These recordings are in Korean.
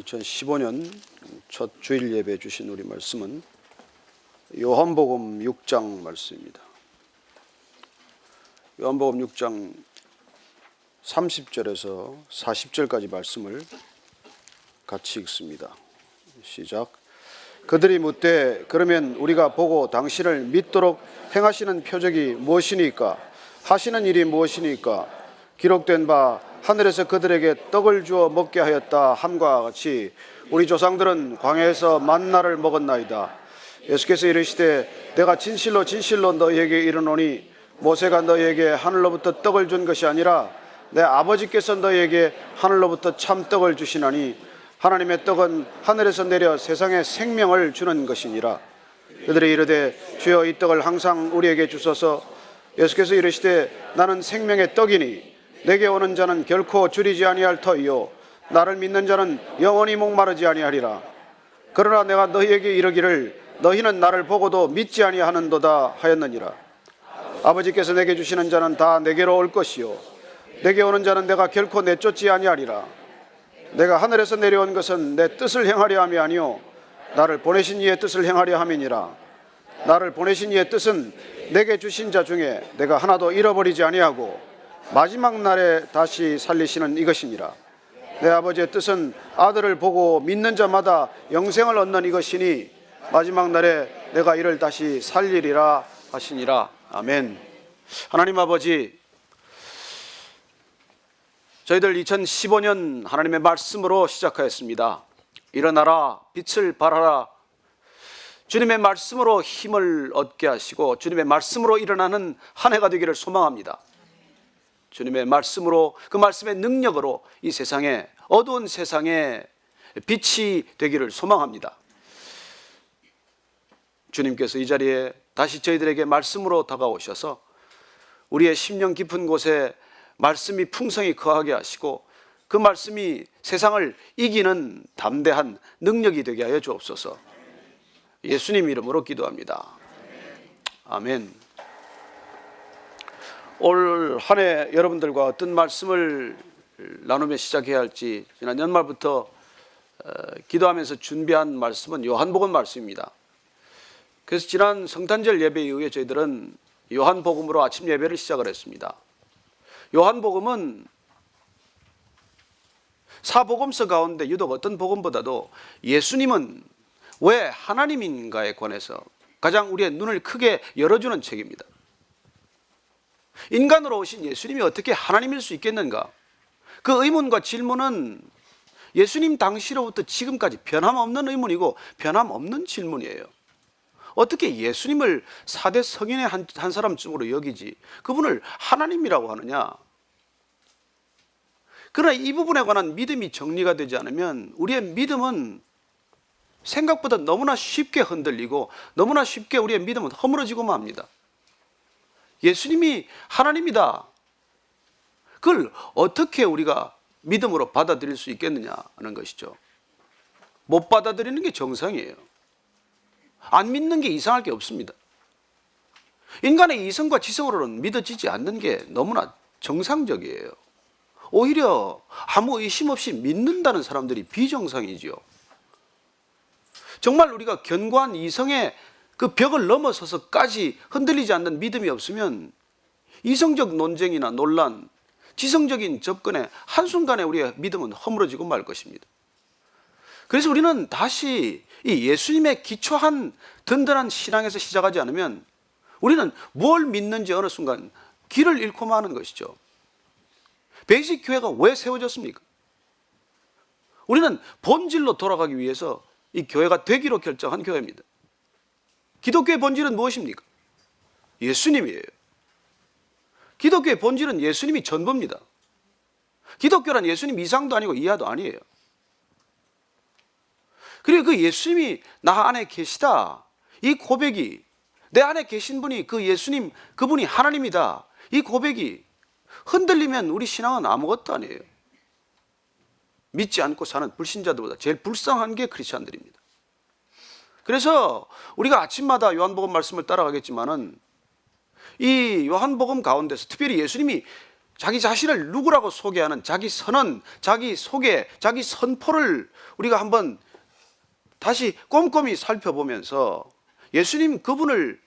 2015년 첫 주일 예배 주신 우리 말씀은 요한복음 6장 말씀입니다. 요한복음 6장 30절에서 40절까지 말씀을 같이 읽습니다. 시작. 그들이 묻되 그러면 우리가 보고 당신을 믿도록 행하시는 표적이 무엇이니까? 하시는 일이 무엇이니까? 기록된 바 하늘에서 그들에게 떡을 주어 먹게 하였다 함과 같이 우리 조상들은 광야에서 만나를 먹었나이다. 예수께서 이르시되 내가 진실로 진실로 너희에게 이르노니 모세가 너희에게 하늘로부터 떡을 준 것이 아니라 내 아버지께서 너희에게 하늘로부터 참 떡을 주시나니 하나님의 떡은 하늘에서 내려 세상에 생명을 주는 것이니라. 그들이 이르되 주여 이 떡을 항상 우리에게 주소서. 예수께서 이르시되 나는 생명의 떡이니 내게 오는 자는 결코 줄이지 아니할 터이요 나를 믿는 자는 영원히 목마르지 아니하리라. 그러나 내가 너희에게 이르기를 너희는 나를 보고도 믿지 아니하는도다 하였느니라. 아버지께서 내게 주시는 자는 다 내게로 올 것이요 내게 오는 자는 내가 결코 내쫓지 아니하리라. 내가 하늘에서 내려온 것은 내 뜻을 행하려 함이 아니요 나를 보내신 이의 뜻을 행하려 함이니라. 나를 보내신 이의 뜻은 내게 주신 자 중에 내가 하나도 잃어버리지 아니하고 마지막 날에 다시 살리시는 이것이니라. 내 아버지의 뜻은 아들을 보고 믿는 자마다 영생을 얻는 이것이니 마지막 날에 내가 이를 다시 살리리라 하시니라. 아멘. 하나님 아버지, 저희들 2015년 하나님의 말씀으로 시작하였습니다. 일어나라 빛을 발하라. 주님의 말씀으로 힘을 얻게 하시고 주님의 말씀으로 일어나는 한 해가 되기를 소망합니다. 주님의 말씀으로, 그 말씀의 능력으로 이 세상에, 어두운 세상에 빛이 되기를 소망합니다. 주님께서 이 자리에 다시 저희들에게 말씀으로 다가오셔서 우리의 심령 깊은 곳에 말씀이 풍성히 거하게 하시고 그 말씀이 세상을 이기는 담대한 능력이 되게 하여 주옵소서. 예수님 이름으로 기도합니다. 아멘. 올 한 해 여러분들과 어떤 말씀을 나누며 시작해야 할지 지난 연말부터 기도하면서 준비한 말씀은 요한복음 말씀입니다. 그래서 지난 성탄절 예배 이후에 저희들은 요한복음으로 아침 예배를 시작을 했습니다. 요한복음은 사복음서 가운데 유독 어떤 복음보다도 예수님은 왜 하나님인가에 관해서 가장 우리의 눈을 크게 열어주는 책입니다. 인간으로 오신 예수님이 어떻게 하나님일 수 있겠는가? 그 의문과 질문은 예수님 당시로부터 지금까지 변함없는 의문이고 변함없는 질문이에요. 어떻게 예수님을 4대 성인의 한 사람쯤으로 여기지 그분을 하나님이라고 하느냐? 그러나 이 부분에 관한 믿음이 정리가 되지 않으면 우리의 믿음은 생각보다 너무나 쉽게 흔들리고 너무나 쉽게 우리의 믿음은 허물어지고만 합니다. 예수님이 하나님이다. 그걸 어떻게 우리가 믿음으로 받아들일 수 있겠느냐 하는 것이죠. 못 받아들이는 게 정상이에요. 안 믿는 게 이상할 게 없습니다. 인간의 이성과 지성으로는 믿어지지 않는 게 너무나 정상적이에요. 오히려 아무 의심 없이 믿는다는 사람들이 비정상이지요. 정말 우리가 견고한 이성의 그 벽을 넘어서서까지 흔들리지 않는 믿음이 없으면 이성적 논쟁이나 논란, 지성적인 접근에 한순간에 우리의 믿음은 허물어지고 말 것입니다. 그래서 우리는 다시 이 예수님의 기초한 든든한 신앙에서 시작하지 않으면 우리는 뭘 믿는지 어느 순간 길을 잃고 마는 것이죠. 베이직 교회가 왜 세워졌습니까? 우리는 본질로 돌아가기 위해서 이 교회가 되기로 결정한 교회입니다. 기독교의 본질은 무엇입니까? 예수님이에요. 기독교의 본질은 예수님이 전부입니다. 기독교란 예수님 이상도 아니고 이하도 아니에요. 그리고 그 예수님이 나 안에 계시다. 이 고백이, 내 안에 계신 분이 그 예수님, 그분이 하나님이다. 이 고백이 흔들리면 우리 신앙은 아무것도 아니에요. 믿지 않고 사는 불신자들보다 제일 불쌍한 게 크리스찬들입니다. 그래서 우리가 아침마다 요한복음 말씀을 따라가겠지만은 이 요한복음 가운데서 특별히 예수님이 자기 자신을 누구라고 소개하는 자기 선언, 자기 소개, 자기 선포를 우리가 한번 다시 꼼꼼히 살펴보면서 예수님 그분을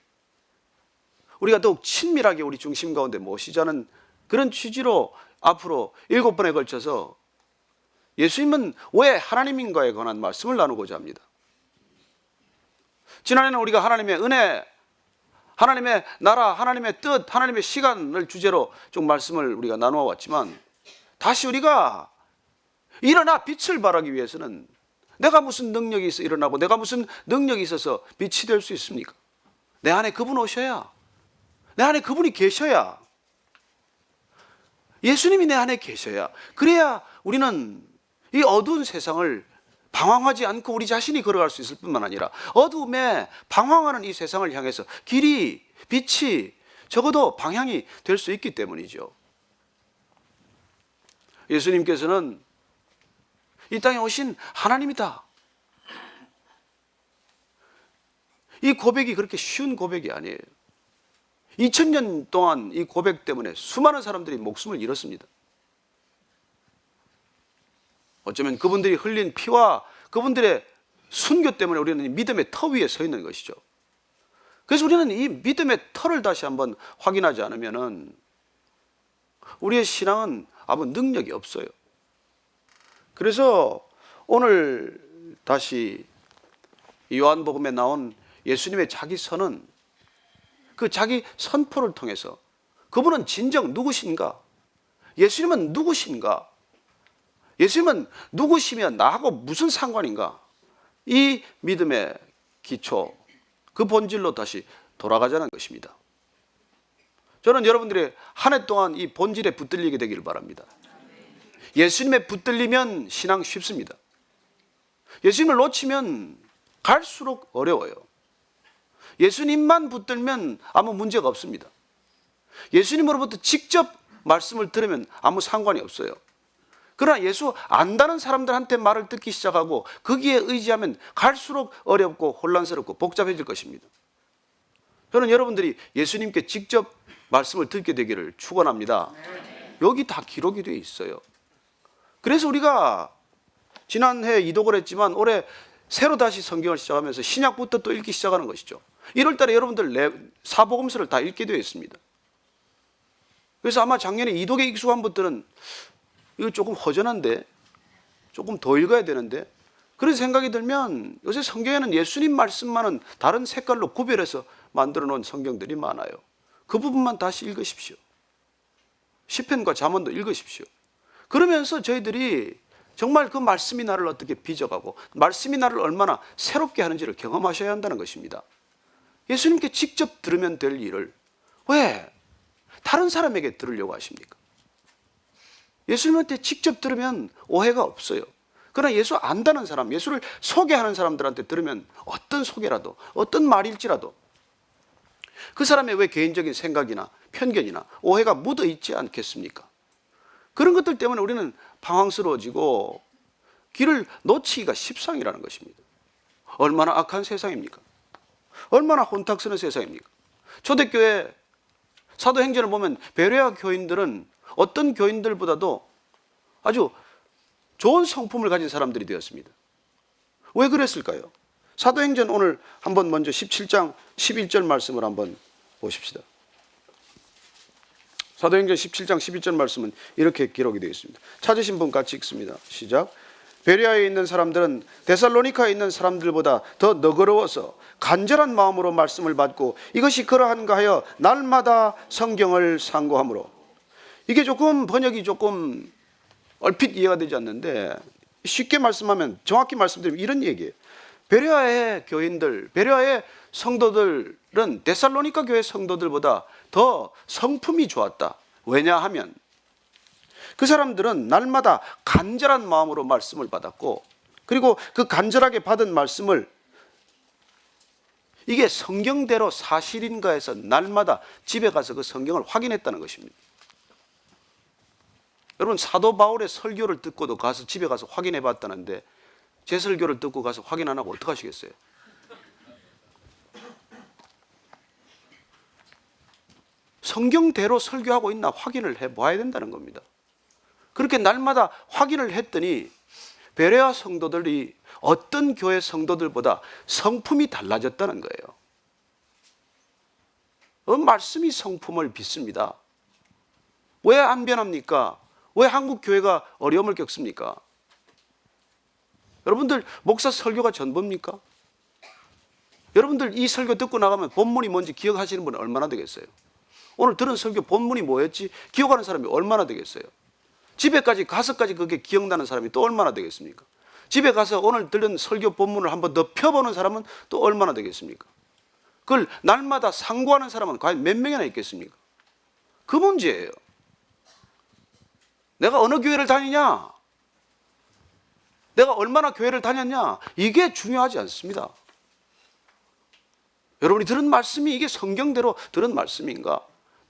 우리가 더욱 친밀하게 우리 중심 가운데 모시자는 그런 취지로 앞으로 7번에 걸쳐서 예수님은 왜 하나님인가에 관한 말씀을 나누고자 합니다. 지난해는 우리가 하나님의 은혜, 하나님의 나라, 하나님의 뜻, 하나님의 시간을 주제로 좀 말씀을 우리가 나누어 왔지만 다시 우리가 일어나 빛을 발하기 위해서는 내가 무슨 능력이 있어 일어나고 내가 무슨 능력이 있어서 빛이 될 수 있습니까? 내 안에 그분 오셔야, 내 안에 그분이 계셔야, 예수님이 내 안에 계셔야, 그래야 우리는 이 어두운 세상을 방황하지 않고 우리 자신이 걸어갈 수 있을 뿐만 아니라 어두움에 방황하는 이 세상을 향해서 길이, 빛이 적어도 방향이 될 수 있기 때문이죠. 예수님께서는 이 땅에 오신 하나님이다. 이 고백이 그렇게 쉬운 고백이 아니에요. 2000년 동안 이 고백 때문에 수많은 사람들이 목숨을 잃었습니다. 어쩌면 그분들이 흘린 피와 그분들의 순교 때문에 우리는 믿음의 터 위에 서 있는 것이죠. 그래서 우리는 이 믿음의 터를 다시 한번 확인하지 않으면 우리의 신앙은 아무 능력이 없어요. 그래서 오늘 다시 요한복음에 나온 예수님의 자기 선언, 그 자기 선포를 통해서 그분은 진정 누구신가? 예수님은 누구신가? 예수님은 누구시며 나하고 무슨 상관인가? 이 믿음의 기초, 그 본질로 다시 돌아가자는 것입니다. 저는 여러분들이 한 해 동안 이 본질에 붙들리게 되기를 바랍니다. 예수님에 붙들리면 신앙 쉽습니다. 예수님을 놓치면 갈수록 어려워요. 예수님만 붙들면 아무 문제가 없습니다. 예수님으로부터 직접 말씀을 들으면 아무 상관이 없어요. 그러나 예수 안다는 사람들한테 말을 듣기 시작하고 거기에 의지하면 갈수록 어렵고 혼란스럽고 복잡해질 것입니다. 저는 여러분들이 예수님께 직접 말씀을 듣게 되기를 축원합니다. 여기 다 기록이 되어 있어요. 그래서 우리가 지난해 이독을 했지만 올해 새로 다시 성경을 시작하면서 신약부터 또 읽기 시작하는 것이죠. 1월 달에 여러분들 사복음서를 다 읽게 되어 있습니다. 그래서 아마 작년에 이독에 익숙한 분들은 이거 조금 허전한데, 조금 더 읽어야 되는데, 그런 생각이 들면 요새 성경에는 예수님 말씀만은 다른 색깔로 구별해서 만들어 놓은 성경들이 많아요. 그 부분만 다시 읽으십시오. 시편과 잠언도 읽으십시오. 그러면서 저희들이 정말 그 말씀이 나를 어떻게 빚어가고 말씀이 나를 얼마나 새롭게 하는지를 경험하셔야 한다는 것입니다. 예수님께 직접 들으면 될 일을 왜 다른 사람에게 들으려고 하십니까? 예수님한테 직접 들으면 오해가 없어요. 그러나 예수 안다는 사람, 예수를 소개하는 사람들한테 들으면 어떤 소개라도, 어떤 말일지라도 그 사람의 왜 개인적인 생각이나 편견이나 오해가 묻어 있지 않겠습니까? 그런 것들 때문에 우리는 방황스러워지고 길을 놓치기가 십상이라는 것입니다. 얼마나 악한 세상입니까? 얼마나 혼탁스러운 세상입니까? 초대교회 사도행전을 보면 베레아 교인들은 어떤 교인들보다도 아주 좋은 성품을 가진 사람들이 되었습니다. 왜 그랬을까요? 사도행전 오늘 한번 먼저 17장 11절 말씀을 한번 보십시다. 사도행전 17장 11절 말씀은 이렇게 기록이 되어 있습니다. 찾으신 분 같이 읽습니다. 시작. 베레아에 있는 사람들은 데살로니카에 있는 사람들보다 더 너그러워서 간절한 마음으로 말씀을 받고 이것이 그러한가 하여 날마다 성경을 상고하므로. 이게 조금 번역이 조금 얼핏 이해가 되지 않는데 쉽게 말씀하면, 정확히 말씀드리면 이런 얘기예요. 베레아의 교인들, 베레아의 성도들은 데살로니가 교회 성도들보다 더 성품이 좋았다. 왜냐하면 그 사람들은 날마다 간절한 마음으로 말씀을 받았고, 그리고 그 간절하게 받은 말씀을 이게 성경대로 사실인가 해서 날마다 집에 가서 그 성경을 확인했다는 것입니다. 여러분, 사도 바울의 설교를 듣고도 가서 집에 가서 확인해 봤다는데 제 설교를 듣고 가서 확인 안 하고 어떡하시겠어요? 성경대로 설교하고 있나 확인을 해봐야 된다는 겁니다. 그렇게 날마다 확인을 했더니 베레아 성도들이 어떤 교회 성도들보다 성품이 달라졌다는 거예요. 말씀이 성품을 빚습니다. 왜 안 변합니까? 왜 한국 교회가 어려움을 겪습니까? 여러분들 목사 설교가 전부입니까? 여러분들 이 설교 듣고 나가면 본문이 뭔지 기억하시는 분은 얼마나 되겠어요? 오늘 들은 설교 본문이 뭐였지? 기억하는 사람이 얼마나 되겠어요? 집에까지 가서까지 그게 기억나는 사람이 또 얼마나 되겠습니까? 집에 가서 오늘 들은 설교 본문을 한번 더 펴보는 사람은 또 얼마나 되겠습니까? 그걸 날마다 상고하는 사람은 과연 몇 명이나 있겠습니까? 그 문제예요. 내가 어느 교회를 다니냐? 내가 얼마나 교회를 다녔냐? 이게 중요하지 않습니다. 여러분이 들은 말씀이 이게 성경대로 들은 말씀인가?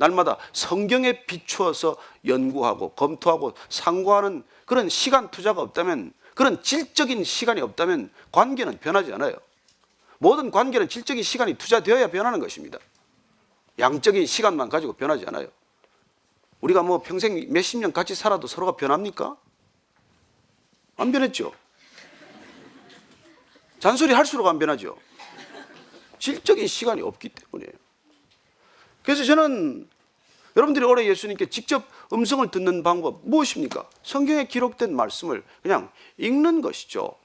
날마다 성경에 비추어서 연구하고 검토하고 상고하는 그런 시간 투자가 없다면, 그런 질적인 시간이 없다면 관계는 변하지 않아요. 모든 관계는 질적인 시간이 투자되어야 변하는 것입니다. 양적인 시간만 가지고 변하지 않아요. 우리가 뭐 평생 몇십 년 같이 살아도 서로가 변합니까? 안 변했죠. 잔소리 할수록 안 변하죠. 질적인 시간이 없기 때문이에요. 그래서 저는 여러분들이 올해 예수님께 직접 음성을 듣는 방법 무엇입니까? 성경에 기록된 말씀을 그냥 읽는 것이죠.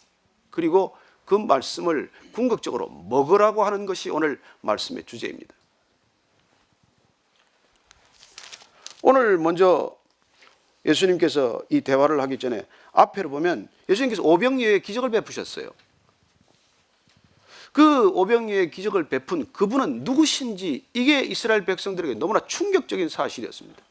그리고 그 말씀을 궁극적으로 먹으라고 하는 것이 오늘 말씀의 주제입니다. 오늘 먼저 예수님께서 이 대화를 하기 전에 앞에를 보면 예수님께서 오병이어의 기적을 베푸셨어요. 그 오병이어의 기적을 베푼 그분은 누구신지 이게 이스라엘 백성들에게 너무나 충격적인 사실이었습니다.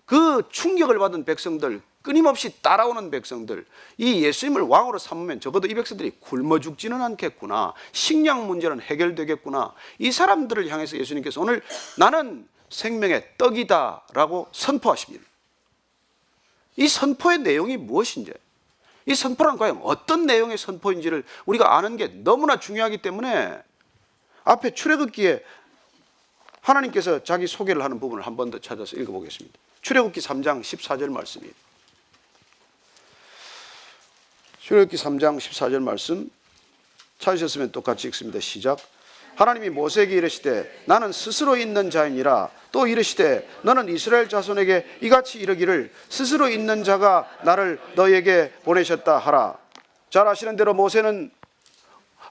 그 충격을 받은 백성들, 끊임없이 따라오는 백성들, 이 예수님을 왕으로 삼으면 적어도 이 백성들이 굶어 죽지는 않겠구나, 식량 문제는 해결되겠구나, 이 사람들을 향해서 예수님께서 오늘 나는 생명의 떡이다 라고 선포하십니다. 이 선포의 내용이 무엇인지, 이 선포란 과연 어떤 내용의 선포인지를 우리가 아는 게 너무나 중요하기 때문에 앞에 출애굽기에 하나님께서 자기 소개를 하는 부분을 한 번 더 찾아서 읽어보겠습니다. 출애굽기 3장 14절 말씀이에요. 출애굽기 3장 14절 말씀 찾으셨으면 똑같이 읽습니다. 시작. 하나님이 모세에게 이르시되 나는 스스로 있는 자이니라. 또 이르시되 너는 이스라엘 자손에게 이같이 이르기를 스스로 있는 자가 나를 너에게 보내셨다 하라. 잘 아시는 대로 모세는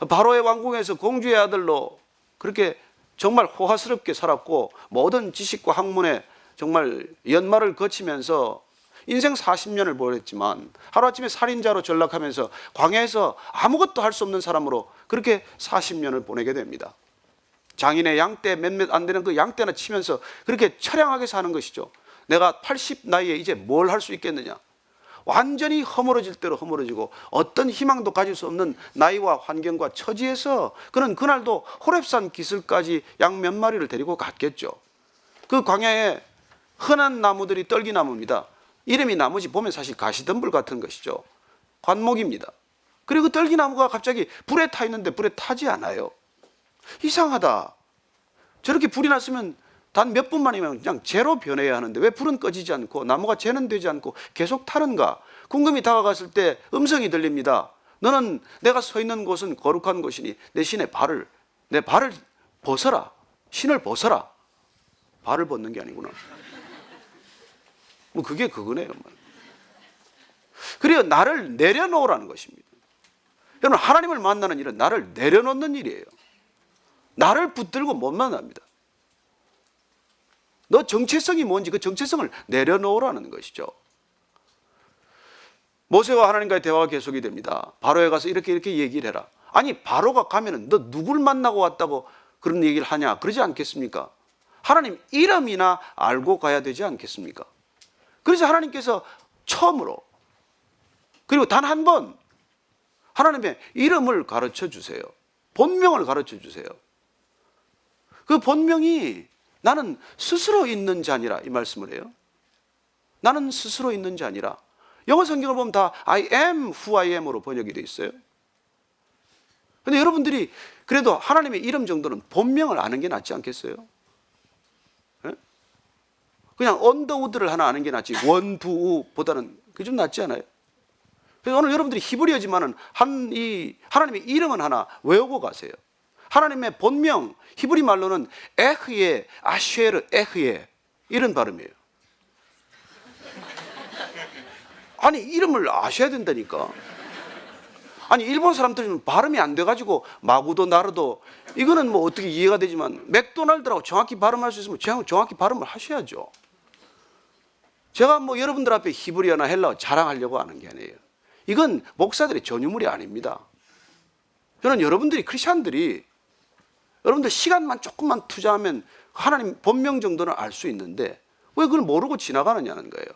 바로의 왕궁에서 공주의 아들로 그렇게 정말 호화스럽게 살았고 모든 지식과 학문에 정말 연말을 거치면서 인생 40년을 보냈지만 하루아침에 살인자로 전락하면서 광야에서 아무것도 할 수 없는 사람으로 그렇게 40년을 보내게 됩니다. 장인의 양떼 몇몇 안 되는 그 양떼나 치면서 그렇게 처량하게 사는 것이죠. 내가 80 나이에 이제 뭘 할 수 있겠느냐. 완전히 허물어질 대로 허물어지고 어떤 희망도 가질 수 없는 나이와 환경과 처지에서 그는 그날도 호렙산 기슭까지 양 몇 마리를 데리고 갔겠죠. 그 광야에 흔한 나무들이 떨기나무입니다. 이름이 나머지 보면 사실 가시덤불 같은 것이죠. 관목입니다. 그리고 떨기나무가 갑자기 불에 타 있는데 불에 타지 않아요. 이상하다. 저렇게 불이 났으면 단 몇 분만이면 그냥 재로 변해야 하는데 왜 불은 꺼지지 않고 나무가 재는 되지 않고 계속 타는가? 궁금히 다가갔을 때 음성이 들립니다. 너는 내가 서 있는 곳은 거룩한 곳이니 내 발을 벗어라. 신을 벗어라. 발을 벗는 게 아니구나. 뭐 그게 그거네요. 그래요. 나를 내려놓으라는 것입니다. 여러분, 하나님을 만나는 일은 나를 내려놓는 일이에요. 나를 붙들고 못 만납니다. 너 정체성이 뭔지 그 정체성을 내려놓으라는 것이죠. 모세와 하나님과의 대화가 계속이 됩니다. 바로에 가서 이렇게 얘기를 해라. 아니, 바로가 가면은 너 누굴 만나고 왔다고 그런 얘기를 하냐? 그러지 않겠습니까? 하나님 이름이나 알고 가야 되지 않겠습니까? 그래서 하나님께서 처음으로 그리고 단 한 번 하나님의 이름을 가르쳐 주세요. 본명을 가르쳐 주세요. 그 본명이 나는 스스로 있는 자니라 이 말씀을 해요. 나는 스스로 있는 자니라. 영어 성경을 보면 다 I am who I am으로 번역이 되어 있어요. 그런데 여러분들이 그래도 하나님의 이름 정도는 본명을 아는 게 낫지 않겠어요? 그냥 언더우드를 하나 아는 게 낫지 원두우보다는 그게 좀 낫지 않아요? 그래서 오늘 여러분들이 히브리어지만은 하나님의 이름은 하나 외우고 가세요. 하나님의 본명 히브리 말로는 에흐예, 아쉐르, 에흐예 이런 발음이에요. 아니 이름을 아셔야 된다니까. 아니 일본 사람들은 발음이 안 돼가지고 마구도 나르도 이거는 뭐 어떻게 이해가 되지만 맥도날드라고 정확히 발음할 수 있으면 정확히 발음을 하셔야죠. 제가 뭐 여러분들 앞에 히브리어나 헬라어 자랑하려고 하는 게 아니에요. 이건 목사들의 전유물이 아닙니다. 저는 여러분들이 크리스찬들이 여러분들 시간만 조금만 투자하면 하나님 본명 정도는 알 수 있는데 왜 그걸 모르고 지나가느냐는 거예요.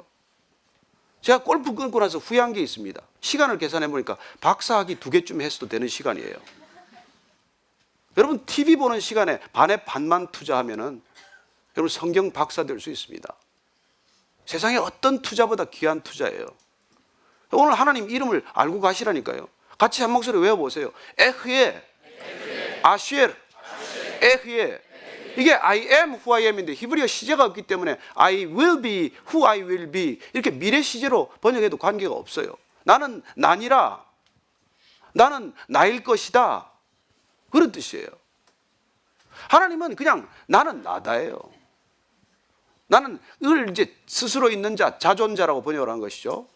제가 골프 끊고 나서 후회한 게 있습니다. 시간을 계산해 보니까 박사학위 2개쯤 했어도 되는 시간이에요. 여러분 TV 보는 시간에 반의 반만 투자하면은 여러분 성경 박사 될 수 있습니다. 세상에 어떤 투자보다 귀한 투자예요. 오늘 하나님 이름을 알고 가시라니까요. 같이 한 목소리 외워보세요. 에흐예, 아쉐르, 에흐예. 이게 I am who I am인데 히브리어 시제가 없기 때문에 I will be who I will be 이렇게 미래 시제로 번역해도 관계가 없어요. 나는 나니라, 나는 나일 것이다 그런 뜻이에요. 하나님은 그냥 나는 나다예요. 나는 을 이제 스스로 있는 자, 자존자라고 번역을 한 것이죠.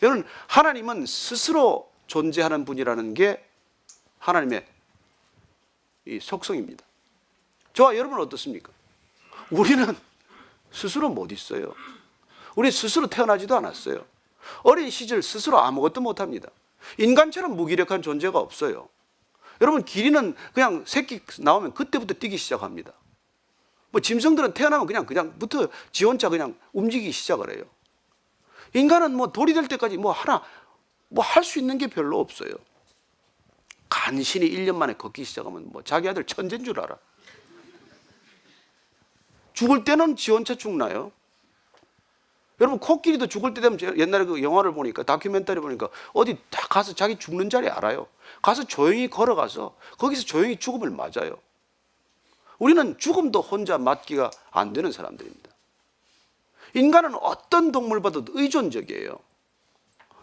여러분 하나님은 스스로 존재하는 분이라는 게 하나님의 이 속성입니다. 저와 여러분은 어떻습니까? 우리는 스스로 못 있어요. 우리 스스로 태어나지도 않았어요. 어린 시절 스스로 아무것도 못합니다. 인간처럼 무기력한 존재가 없어요. 여러분 기린은 그냥 새끼 나오면 그때부터 뛰기 시작합니다. 뭐 짐승들은 태어나면 그냥부터 지 혼자 그냥 움직이기 시작을 해요. 인간은 뭐 돌이 될 때까지 뭐 할 수 있는 게 별로 없어요. 간신히 1년 만에 걷기 시작하면 뭐 자기 아들 천재인 줄 알아. 죽을 때는 지 혼자 죽나요? 여러분 코끼리도 죽을 때 되면 옛날에 그 영화를 보니까 다큐멘터리 보니까 어디 다 가서 자기 죽는 자리 알아요. 가서 조용히 걸어가서 거기서 조용히 죽음을 맞아요. 우리는 죽음도 혼자 맞기가 안 되는 사람들입니다. 인간은 어떤 동물보다도 의존적이에요.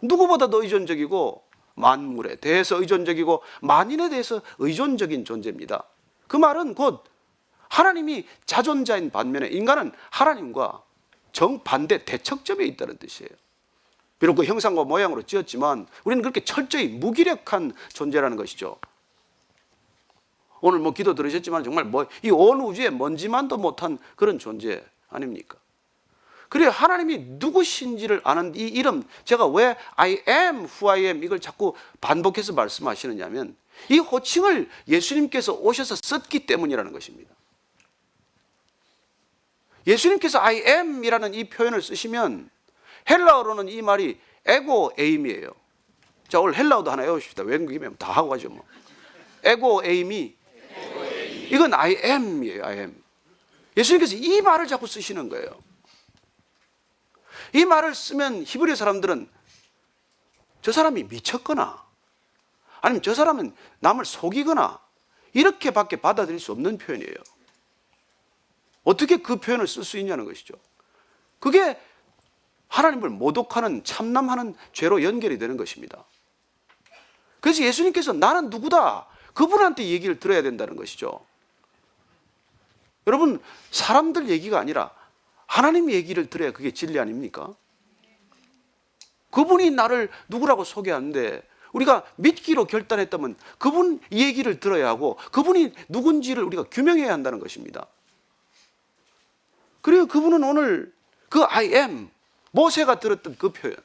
누구보다도 의존적이고 만물에 대해서 의존적이고 만인에 대해서 의존적인 존재입니다. 그 말은 곧 하나님이 자존자인 반면에 인간은 하나님과 정반대 대척점에 있다는 뜻이에요. 비록 그 형상과 모양으로 지었지만 우리는 그렇게 철저히 무기력한 존재라는 것이죠. 오늘 뭐 기도 들으셨지만 정말 이 온 우주에 먼지만도 못한 그런 존재 아닙니까? 그래요. 하나님이 누구신지를 아는 이 이름, 제가 왜 I am who I am 이걸 자꾸 반복해서 말씀하시느냐면 이 호칭을 예수님께서 오셔서 썼기 때문이라는 것입니다. 예수님께서 I am이라는 이 표현을 쓰시면 헬라어로는 이 말이 에고 에임이에요. 자, 오늘 헬라어도 하나 외우십시다. 외국이면 다 하고 가죠 뭐. 에고 에임이 이건 I am이에요. I am. 예수님께서 이 말을 자꾸 쓰시는 거예요. 이 말을 쓰면 히브리 사람들은 저 사람이 미쳤거나 아니면 저 사람은 남을 속이거나 이렇게밖에 받아들일 수 없는 표현이에요. 어떻게 그 표현을 쓸 수 있냐는 것이죠. 그게 하나님을 모독하는 참남하는 죄로 연결이 되는 것입니다. 그래서 예수님께서 나는 누구다 그분한테 얘기를 들어야 된다는 것이죠. 여러분 사람들 얘기가 아니라 하나님 얘기를 들어야 그게 진리 아닙니까? 그분이 나를 누구라고 소개하는데 우리가 믿기로 결단했다면 그분 얘기를 들어야 하고 그분이 누군지를 우리가 규명해야 한다는 것입니다. 그래요. 그분은 오늘 그 I am, 모세가 들었던 그 표현,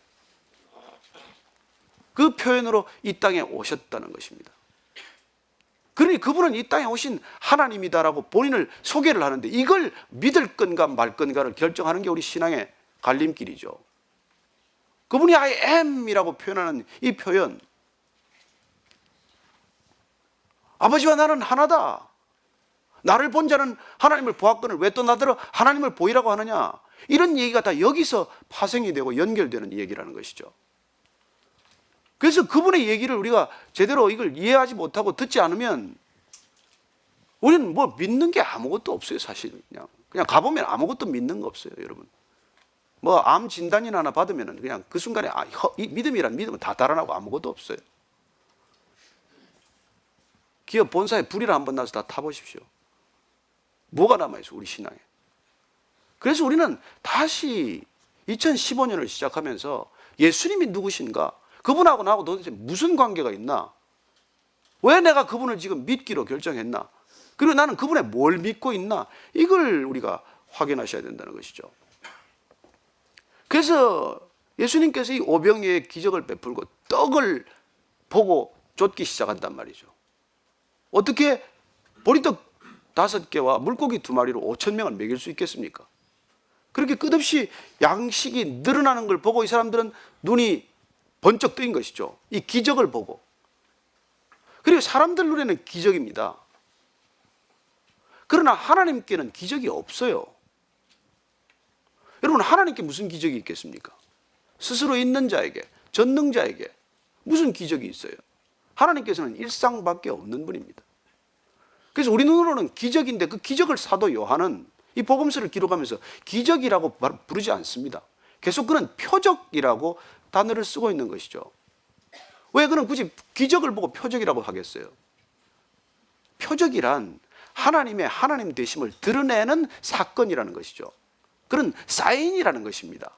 그 표현으로 이 땅에 오셨다는 것입니다. 그러니 그분은 이 땅에 오신 하나님이다라고 본인을 소개를 하는데 이걸 믿을 건가 말 건가를 결정하는 게 우리 신앙의 갈림길이죠. 그분이 I am이라고 표현하는 이 표현, 아버지와 나는 하나다. 나를 본 자는 하나님을 보았거늘 왜 또 나더러 하나님을 보이라고 하느냐. 이런 얘기가 다 여기서 파생이 되고 연결되는 얘기라는 것이죠. 그래서 그분의 얘기를 우리가 제대로 이걸 이해하지 못하고 듣지 않으면 우리는 뭐 믿는 게 아무것도 없어요. 사실 그냥 가보면 아무것도 믿는 거 없어요, 여러분. 뭐 암 진단이나 하나 받으면 그냥 그 순간에 이 믿음이란 믿음은 다 달아나고 아무것도 없어요. 기업 본사에 불이라 한번 나서 다 타보십시오. 뭐가 남아있어, 우리 신앙에. 그래서 우리는 다시 2015년을 시작하면서 예수님이 누구신가? 그분하고 나하고 도대체 무슨 관계가 있나? 왜 내가 그분을 지금 믿기로 결정했나? 그리고 나는 그분의 뭘 믿고 있나? 이걸 우리가 확인하셔야 된다는 것이죠. 그래서 예수님께서 이 오병이의 기적을 베풀고 떡을 보고 쫓기 시작한단 말이죠. 어떻게 보리떡 5개와 물고기 2마리로 5,000명을 먹일 수 있겠습니까? 그렇게 끝없이 양식이 늘어나는 걸 보고 이 사람들은 눈이 번쩍 뜨인 것이죠. 이 기적을 보고. 그리고 사람들 눈에는 기적입니다. 그러나 하나님께는 기적이 없어요. 여러분, 하나님께 무슨 기적이 있겠습니까? 스스로 있는 자에게, 전능자에게 무슨 기적이 있어요? 하나님께서는 일상밖에 없는 분입니다. 그래서 우리 눈으로는 기적인데 그 기적을 사도 요한은 이 복음서를 기록하면서 기적이라고 부르지 않습니다. 계속 그는 표적이라고 단어를 쓰고 있는 것이죠. 왜 그는 굳이 기적을 보고 표적이라고 하겠어요? 표적이란 하나님의 하나님 되심을 드러내는 사건이라는 것이죠. 그런 사인이라는 것입니다.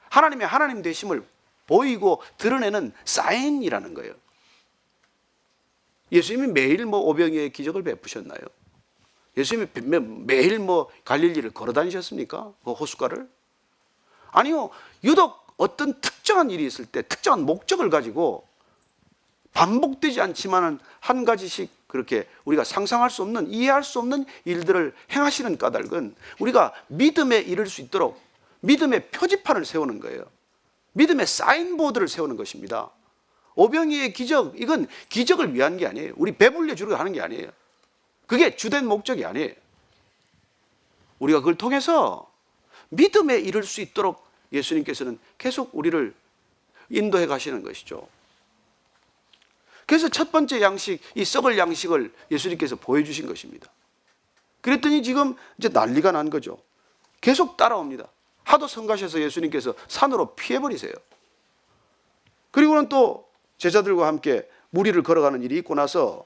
하나님의 하나님 되심을 보이고 드러내는 사인이라는 거예요. 예수님이 매일 오병이의 기적을 베푸셨나요? 예수님이 매일 갈릴리를 걸어 다니셨습니까? 그 호숫가를? 아니요. 유독 어떤 특정한 일이 있을 때 특정한 목적을 가지고 반복되지 않지만은 한 가지씩 그렇게 우리가 상상할 수 없는, 이해할 수 없는 일들을 행하시는 까닭은 우리가 믿음에 이를 수 있도록 믿음의 표지판을 세우는 거예요. 믿음의 사인보드를 세우는 것입니다. 오병이의 기적, 이건 기적을 위한 게 아니에요. 우리 배불려 주려고 하는 게 아니에요. 그게 주된 목적이 아니에요. 우리가 그걸 통해서 믿음에 이를 수 있도록 예수님께서는 계속 우리를 인도해 가시는 것이죠. 그래서 첫 번째 양식, 이 썩을 양식을 예수님께서 보여주신 것입니다. 그랬더니 지금 이제 난리가 난 거죠. 계속 따라옵니다. 하도 성가셔서 예수님께서 산으로 피해버리세요. 그리고는 또 제자들과 함께 무리를 걸어가는 일이 있고 나서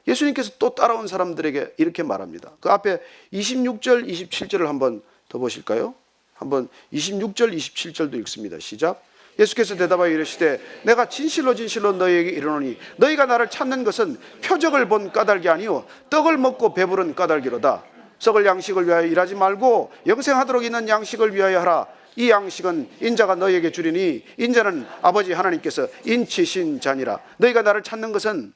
예수님께서 또 따라온 사람들에게 이렇게 말합니다. 그 앞에 26절, 27절을 한번 더 보실까요? 한번 26절, 27절도 읽습니다. 시작. 예수께서 대답하여 이르시되 내가 진실로 진실로 너희에게 이르노니 너희가 나를 찾는 것은 표적을 본 까닭이 아니요 떡을 먹고 배부른 까닭이로다. 썩을 양식을 위하여 일하지 말고 영생하도록 있는 양식을 위하여 하라. 이 양식은 인자가 너희에게 주리니 인자는 아버지 하나님께서 인치신 자니라. 너희가 나를 찾는 것은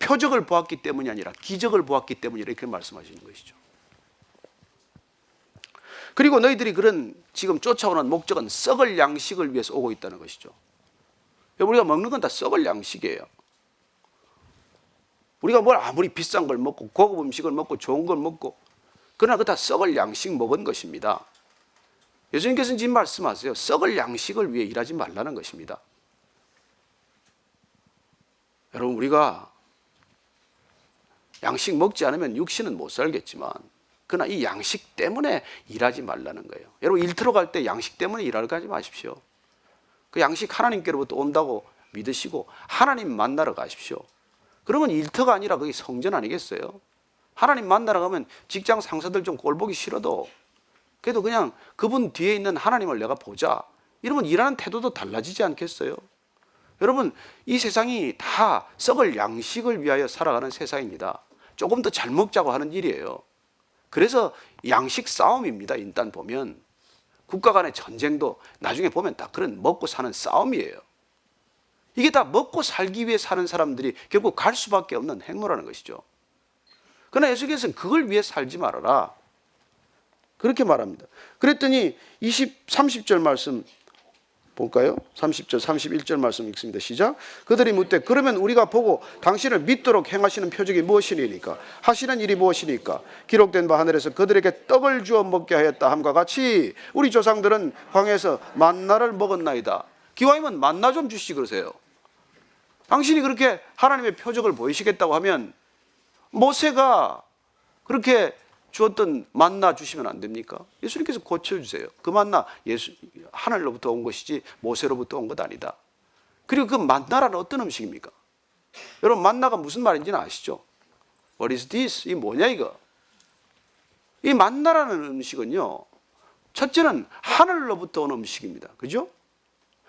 표적을 보았기 때문이 아니라 기적을 보았기 때문이라 이렇게 말씀하시는 것이죠. 그리고 너희들이 그런 지금 쫓아오는 목적은 썩을 양식을 위해서 오고 있다는 것이죠. 우리가 먹는 건 다 썩을 양식이에요. 우리가 뭘 아무리 비싼 걸 먹고 고급 음식을 먹고 좋은 걸 먹고 그러나 그거 다 썩을 양식 먹은 것입니다. 예수님께서는 지금 말씀하세요. 썩을 양식을 위해 일하지 말라는 것입니다. 여러분, 우리가 양식 먹지 않으면 육신은 못 살겠지만 그러나 이 양식 때문에 일하지 말라는 거예요. 여러분, 일터로 갈 때 양식 때문에 일하러 가지 마십시오. 그 양식 하나님께로부터 온다고 믿으시고 하나님 만나러 가십시오. 그러면 일터가 아니라 그게 성전 아니겠어요? 하나님 만나러 가면 직장 상사들 좀 꼴보기 싫어도 그래도 그냥 그분 뒤에 있는 하나님을 내가 보자. 이러면 일하는 태도도 달라지지 않겠어요? 여러분, 이 세상이 다 썩을 양식을 위하여 살아가는 세상입니다. 조금 더 잘 먹자고 하는 일이에요. 그래서 양식 싸움입니다. 일단 보면 국가 간의 전쟁도 나중에 보면 다 그런 먹고 사는 싸움이에요. 이게 다 먹고 살기 위해 사는 사람들이 결국 갈 수밖에 없는 행로라는 것이죠. 그러나 예수께서는 그걸 위해 살지 말아라. 그렇게 말합니다. 그랬더니 30절 말씀 볼까요? 30절, 31절 말씀 읽습니다. 시작. 그들이 묻되 그러면 우리가 보고 당신을 믿도록 행하시는 표적이 무엇이니까? 하시는 일이 무엇이니까? 기록된 바 하늘에서 그들에게 떡을 주어 먹게 하였다 함과 같이 우리 조상들은 광야에서 만나를 먹었나이다. 기왕이면 만나 좀 주시지 그러세요. 당신이 그렇게 하나님의 표적을 보이시겠다고 하면 모세가 그렇게 주었던 만나 주시면 안 됩니까? 예수님께서 고쳐주세요. 그 만나 하늘로부터 온 것이지 모세로부터 온 것 아니다. 그리고 그 만나라는 어떤 음식입니까? 여러분, 만나가 무슨 말인지는 아시죠? What is this? 이 뭐냐 이거? 이 만나라는 음식은요, 첫째는 하늘로부터 온 음식입니다. 그죠?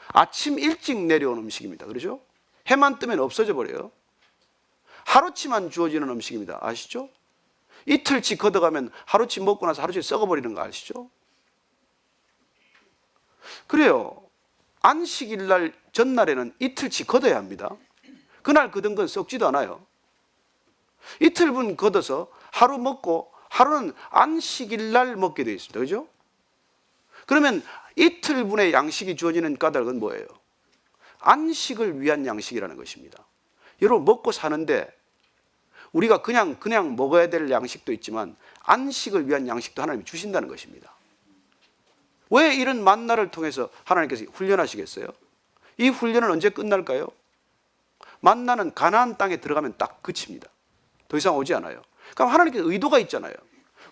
아침 일찍 내려온 음식입니다. 그렇죠? 해만 뜨면 없어져 버려요. 하루치만 주어지는 음식입니다. 아시죠? 이틀치 걷어가면 하루치 먹고 나서 하루치 썩어버리는 거 아시죠? 그래요. 안식일 날 전날에는 이틀치 걷어야 합니다. 그날 걷은 건 썩지도 않아요. 이틀분 걷어서 하루 먹고 하루는 안식일 날 먹게 되어 있습니다. 그죠? 그러면 이틀분의 양식이 주어지는 까닭은 뭐예요? 안식을 위한 양식이라는 것입니다. 여러분, 먹고 사는데 우리가 그냥 먹어야 될 양식도 있지만 안식을 위한 양식도 하나님이 주신다는 것입니다. 왜 이런 만나를 통해서 하나님께서 훈련하시겠어요? 이 훈련은 언제 끝날까요? 만나는 가나안 땅에 들어가면 딱 그칩니다. 더 이상 오지 않아요. 그럼 하나님께서 의도가 있잖아요.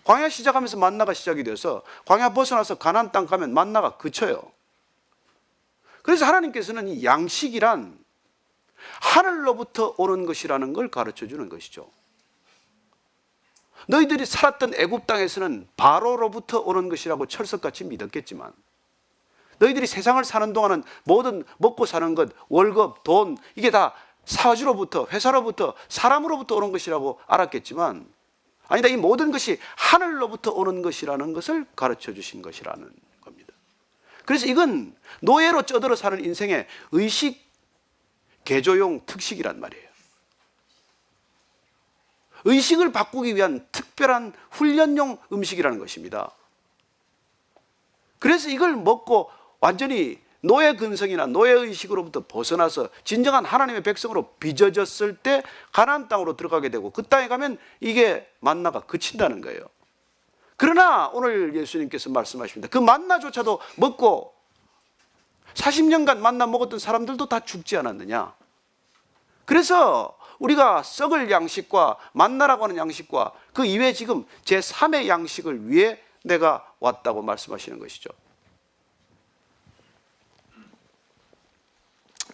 광야 시작하면서 만나가 시작이 돼서 광야 벗어나서 가나안 땅 가면 만나가 그쳐요. 그래서 하나님께서는 이 양식이란 하늘로부터 오는 것이라는 걸 가르쳐 주는 것이죠. 너희들이 살았던 애굽 땅에서는 바로로부터 오는 것이라고 철석같이 믿었겠지만, 너희들이 세상을 사는 동안은 모든 먹고 사는 것, 월급, 돈, 이게 다 사주로부터, 회사로부터, 사람으로부터 오는 것이라고 알았겠지만, 아니다, 이 모든 것이 하늘로부터 오는 것이라는 것을 가르쳐 주신 것이라는 겁니다. 그래서 이건 노예로 쪄들어 사는 인생의 의식 개조용 특식이란 말이에요. 의식을 바꾸기 위한 특별한 훈련용 음식이라는 것입니다. 그래서 이걸 먹고 완전히 노예 근성이나 노예 의식으로부터 벗어나서 진정한 하나님의 백성으로 빚어졌을 때 가나안 땅으로 들어가게 되고, 그 땅에 가면 이게 만나가 그친다는 거예요. 그러나 오늘 예수님께서 말씀하십니다. 그 만나조차도 먹고 40년간 만나 먹었던 사람들도 다 죽지 않았느냐. 그래서 우리가 썩을 양식과 만나라고 하는 양식과 그 이외에 지금 제3의 양식을 위해 내가 왔다고 말씀하시는 것이죠.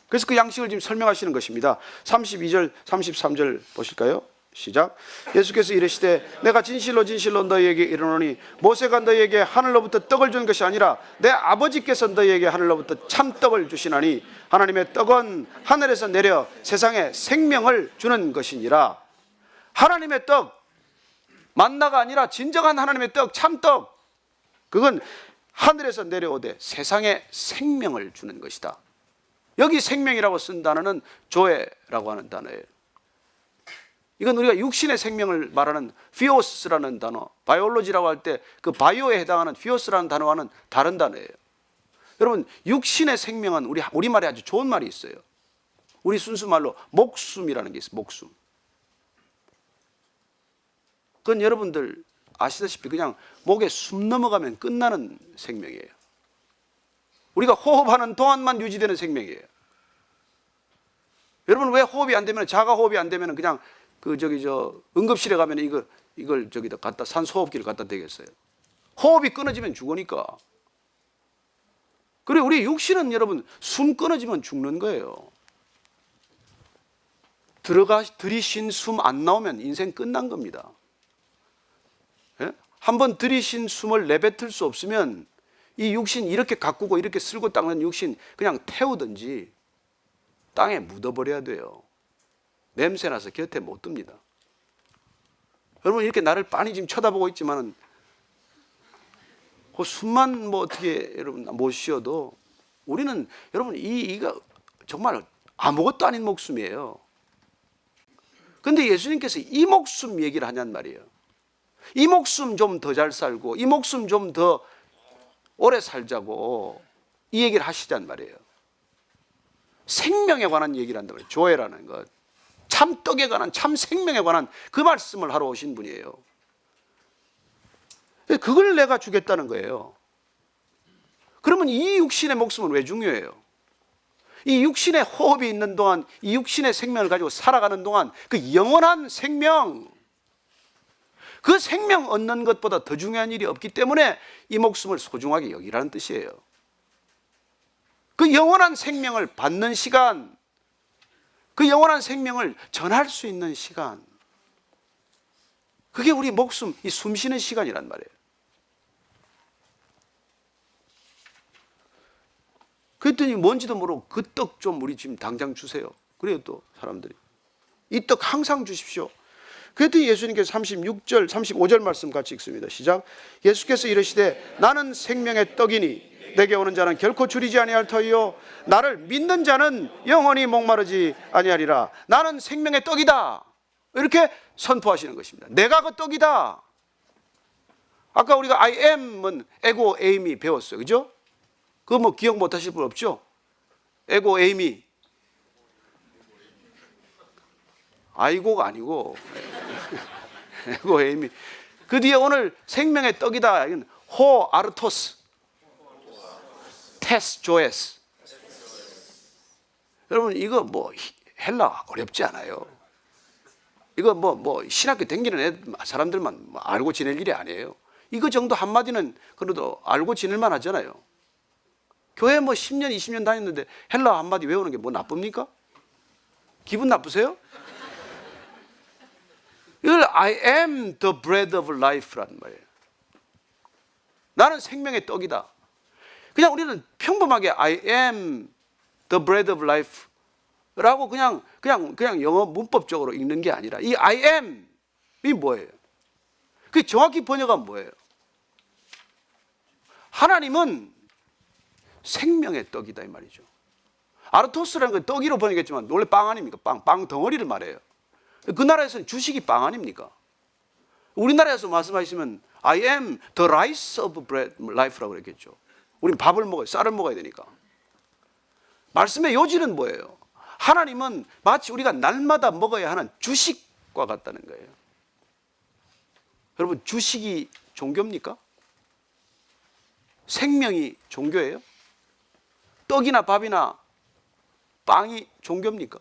그래서 그 양식을 지금 설명하시는 것입니다. 32절, 33절 보실까요? 시작. 예수께서 이르시되 내가 진실로 진실로 너희에게 이르노니 모세가 너희에게 하늘로부터 떡을 준 것이 아니라 내 아버지께서 너희에게 하늘로부터 참떡을 주시나니 하나님의 떡은 하늘에서 내려 세상에 생명을 주는 것이니라. 하나님의 떡, 만나가 아니라 진정한 하나님의 떡, 참떡, 그건 하늘에서 내려오되 세상에 생명을 주는 것이다. 여기 생명이라고 쓴 단어는 조에라고 하는 단어예요. 이건 우리가 육신의 생명을 말하는 피오스라는 단어, 바이올로지라고 할 때 그 바이오에 해당하는 피오스라는 단어와는 다른 단어예요. 여러분, 육신의 생명은 우리말에 아주 좋은 말이 있어요. 우리 순수 말로 목숨이라는 게 있어요. 목숨. 그건 여러분들 아시다시피 그냥 목에 숨 넘어가면 끝나는 생명이에요. 우리가 호흡하는 동안만 유지되는 생명이에요. 여러분, 왜 호흡이 안 되면, 자가 호흡이 안 되면 그냥 응급실에 가면 이걸 저기다 갖다 산소호흡기를 갖다 대겠어요. 호흡이 끊어지면 죽으니까. 그리고 우리 육신은 여러분 숨 끊어지면 죽는 거예요. 들이쉰 숨 안 나오면 인생 끝난 겁니다. 예? 한번 들이쉰 숨을 내뱉을 수 없으면 이 육신 이렇게 가꾸고 이렇게 쓸고 닦는 육신 그냥 태우든지 땅에 묻어버려야 돼요. 냄새나서 곁에 못 둡니다. 여러분, 이렇게 나를 빤히 지금 쳐다보고 있지만은 그 숨만 뭐 어떻게 여러분 못 쉬어도 우리는 여러분 이가 정말 아무것도 아닌 목숨이에요. 그런데 예수님께서 이 목숨 얘기를 하냔 말이에요. 이 목숨 좀 더 잘 살고 이 목숨 좀 더 오래 살자고 이 얘기를 하시단 말이에요. 생명에 관한 얘기를 한단 말이에요. 조회라는 것, 참떡에 관한, 참 생명에 관한 그 말씀을 하러 오신 분이에요. 그걸 내가 주겠다는 거예요. 그러면 이 육신의 목숨은 왜 중요해요? 이 육신의 호흡이 있는 동안, 이 육신의 생명을 가지고 살아가는 동안 그 영원한 생명, 그 생명 얻는 것보다 더 중요한 일이 없기 때문에 이 목숨을 소중하게 여기라는 뜻이에요. 그 영원한 생명을 받는 시간, 그 영원한 생명을 전할 수 있는 시간, 그게 우리 목숨, 이 숨 쉬는 시간이란 말이에요. 그랬더니 뭔지도 모르고 그 떡 좀 우리 지금 당장 주세요. 그래요 또 사람들이. 이 떡 항상 주십시오. 그랬더니 예수님께서 36절, 35절 말씀 같이 읽습니다. 시작. 예수께서 이르시되 나는 생명의 떡이니 내게 오는 자는 결코 줄이지 아니할 터이요 나를 믿는 자는 영원히 목마르지 아니하리라. 나는 생명의 떡이다. 이렇게 선포하시는 것입니다. 내가 그 떡이다. 아까 우리가 I am은 에고 에임이 배웠어요. 그죠? 그거 뭐 기억 못 하실 분 없죠? 에고 에임이 아이고가 아니고 에고 에임이 그 뒤에 오늘 생명의 떡이다. 이건 호 아르토스 테스 조에스. 여러분 이거 뭐 헬라 어렵지 않아요. 이거 뭐 신학교 다니는 사람들만 알고 지낼 일이 아니에요. 이거 정도 한마디는 그래도 알고 지낼만 하잖아요. 교회 뭐 10년 20년 다녔는데 헬라 한마디 외우는 게 뭐 나쁩니까? 기분 나쁘세요? 이걸 I am the bread of life라는 말이에요. 나는 생명의 떡이다. 그냥 우리는 평범하게 I am the bread of life라고 그냥 영어 문법적으로 읽는 게 아니라 이 I am이 뭐예요? 그 정확히 번역은 뭐예요? 하나님은 생명의 떡이다 이 말이죠. 아르토스라는 건 떡이로 번역했지만 원래 빵 아닙니까? 빵 덩어리를 말해요. 그 나라에서는 주식이 빵 아닙니까? 우리나라에서 말씀하시면 I am the rice of bread, life라고 그랬겠죠. 우린 밥을 먹어요. 쌀을 먹어야 되니까. 말씀의 요지는 뭐예요? 하나님은 마치 우리가 날마다 먹어야 하는 주식과 같다는 거예요. 여러분 주식이 종교입니까? 생명이 종교예요? 떡이나 밥이나 빵이 종교입니까?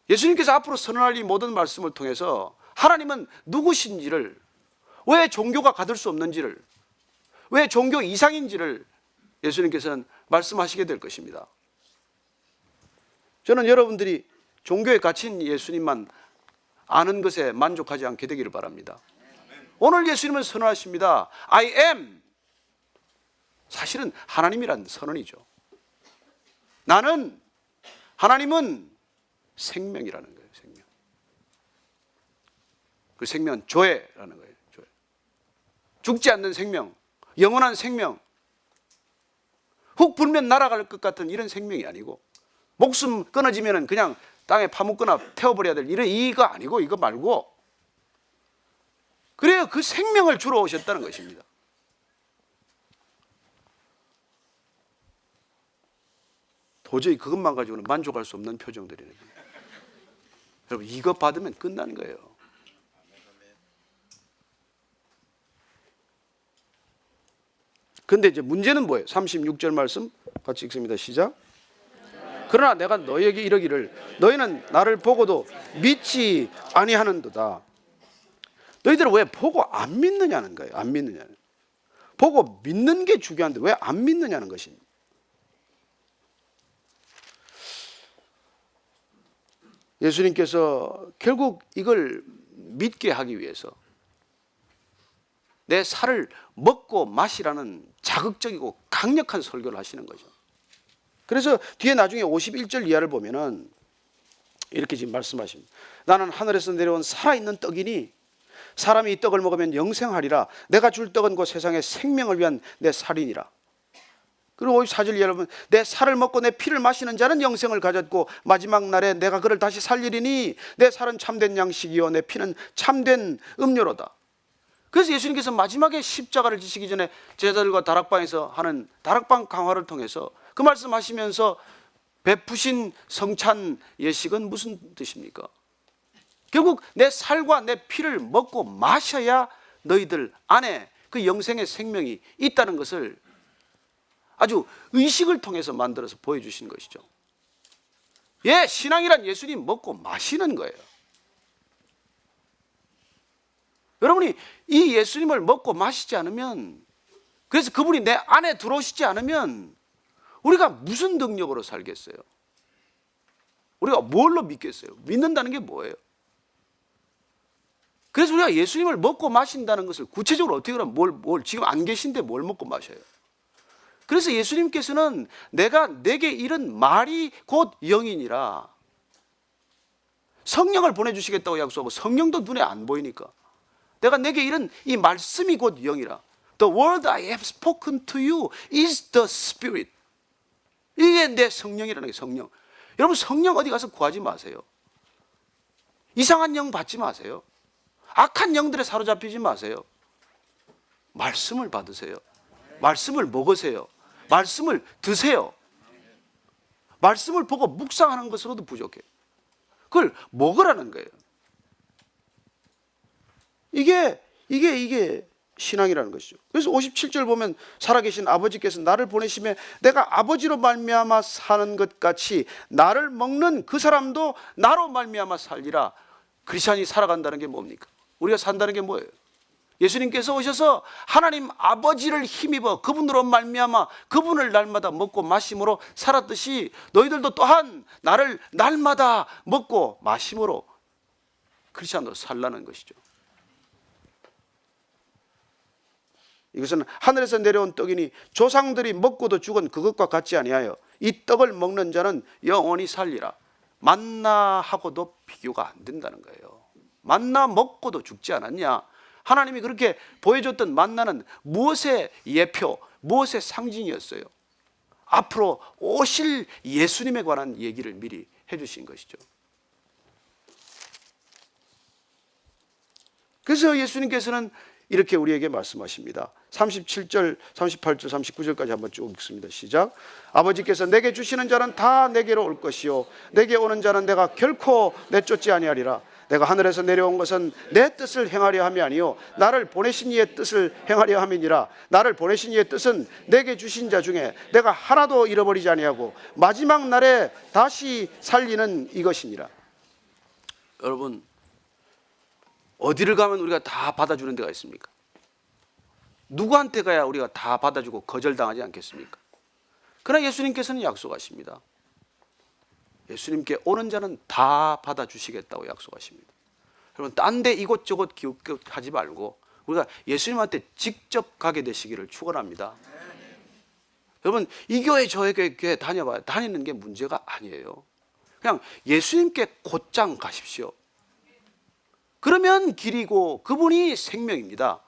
예수님께서 앞으로 선언할 이 모든 말씀을 통해서 하나님은 누구신지를, 왜 종교가 가질 수 없는지를, 왜 종교 이상인지를 예수님께서는 말씀하시게 될 것입니다. 저는 여러분들이 종교에 갇힌 예수님만 아는 것에 만족하지 않게 되기를 바랍니다. 오늘 예수님은 선언하십니다. I am. 사실은 하나님이란 선언이죠. 나는, 하나님은 생명이라는 거예요. 생명. 그 생명은 조회라는 거예요. 조회. 죽지 않는 생명, 영원한 생명, 훅 불면 날아갈 것 같은 이런 생명이 아니고, 목숨 끊어지면 그냥 땅에 파묻거나 태워버려야 될 이거 아니고, 이거 말고, 그래요. 그 생명을 주러 오셨다는 것입니다. 도저히 그것만 가지고는 만족할 수 없는 표정들이네요. 여러분 이거 받으면 끝나는 거예요. 근데 이제 문제는 뭐예요? 36절 말씀 같이 읽습니다. 시작. 그러나 내가 너희에게 이르기를 너희는 나를 보고도 믿지 아니하는도다. 너희들은 왜 보고 안 믿느냐는 거예요. 안 믿느냐는. 보고 믿는 게 중요한데 왜 안 믿느냐는 것입니다. 예수님께서 결국 이걸 믿게 하기 위해서 내 살을 먹고 마시라는 자극적이고 강력한 설교를 하시는 거죠. 그래서 뒤에 나중에 51절 이하를 보면은 이렇게 지금 말씀하십니다. 나는 하늘에서 내려온 살아있는 떡이니 사람이 이 떡을 먹으면 영생하리라. 내가 줄 떡은 곧 세상의 생명을 위한 내 살이니라. 그리고 54절 여러분, 내 살을 먹고 내 피를 마시는 자는 영생을 가졌고 마지막 날에 내가 그를 다시 살리리니 내 살은 참된 양식이요 내 피는 참된 음료로다. 그래서 예수님께서 마지막에 십자가를 지시기 전에 제자들과 다락방에서 하는 다락방 강화를 통해서 그 말씀하시면서 베푸신 성찬 예식은 무슨 뜻입니까? 결국 내 살과 내 피를 먹고 마셔야 너희들 안에 그 영생의 생명이 있다는 것을 아주 의식을 통해서 만들어서 보여주신 것이죠. 예, 신앙이란 예수님 먹고 마시는 거예요. 여러분이 이 예수님을 먹고 마시지 않으면, 그래서 그분이 내 안에 들어오시지 않으면 우리가 무슨 능력으로 살겠어요? 우리가 뭘로 믿겠어요? 믿는다는 게 뭐예요? 그래서 우리가 예수님을 먹고 마신다는 것을 구체적으로 어떻게 그러면 뭘 지금 안 계신데 뭘 먹고 마셔요? 그래서 예수님께서는 내가 내게 이른 말이 곧 영이니라, 성령을 보내주시겠다고 약속하고, 성령도 눈에 안 보이니까 내가 내게 이른 이 말씀이 곧 영이라. The word I have spoken to you is the Spirit. 이게 내 성령이라는 게, 성령. 여러분, 성령 어디 가서 구하지 마세요. 이상한 영 받지 마세요. 악한 영들에 사로잡히지 마세요. 말씀을 받으세요. 말씀을 먹으세요. 말씀을 드세요. 말씀을 보고 묵상하는 것으로도 부족해요. 그걸 먹으라는 거예요. 이게 신앙이라는 것이죠. 그래서 57절 보면 살아계신 아버지께서 나를 보내심에 내가 아버지로 말미암아 사는 것 같이 나를 먹는 그 사람도 나로 말미암아 살리라. 크리스찬이 살아간다는 게 뭡니까? 우리가 산다는 게 뭐예요? 예수님께서 오셔서 하나님 아버지를 힘입어 그분으로 말미암아 그분을 날마다 먹고 마심으로 살았듯이 너희들도 또한 나를 날마다 먹고 마심으로 크리스찬으로 살라는 것이죠. 이것은 하늘에서 내려온 떡이니 조상들이 먹고도 죽은 그것과 같지 아니하여 이 떡을 먹는 자는 영원히 살리라. 만나하고도 비교가 안 된다는 거예요. 만나 먹고도 죽지 않았냐? 하나님이 그렇게 보여줬던 만나는 무엇의 예표, 무엇의 상징이었어요? 앞으로 오실 예수님에 관한 얘기를 미리 해주신 것이죠. 그래서 예수님께서는 이렇게 우리에게 말씀하십니다. 37절, 38절, 39절까지 한번 쭉 읽습니다. 시작. 아버지께서 내게 주시는 자는 다 내게로 올 것이요 내게 오는 자는 내가 결코 내쫓지 아니하리라. 내가 하늘에서 내려온 것은 내 뜻을 행하려 함이 아니요 나를 보내신 이의 뜻을 행하려 함이니라. 나를 보내신 이의 뜻은 내게 주신 자 중에 내가 하나도 잃어버리지 아니하고 마지막 날에 다시 살리는 이것이니라. 여러분, 어디를 가면 우리가 다 받아주는 데가 있습니까? 누구한테 가야 우리가 다 받아주고 거절당하지 않겠습니까? 그러나 예수님께서는 약속하십니다. 예수님께 오는 자는 다 받아주시겠다고 약속하십니다. 여러분, 딴 데 이곳저곳 기웃기웃하지 말고 우리가 예수님한테 직접 가게 되시기를 축원합니다. 여러분, 이 교회 저 교회 다녀봐요. 다니는 게 문제가 아니에요. 그냥 예수님께 곧장 가십시오. 그러면 길이고 그분이 생명입니다.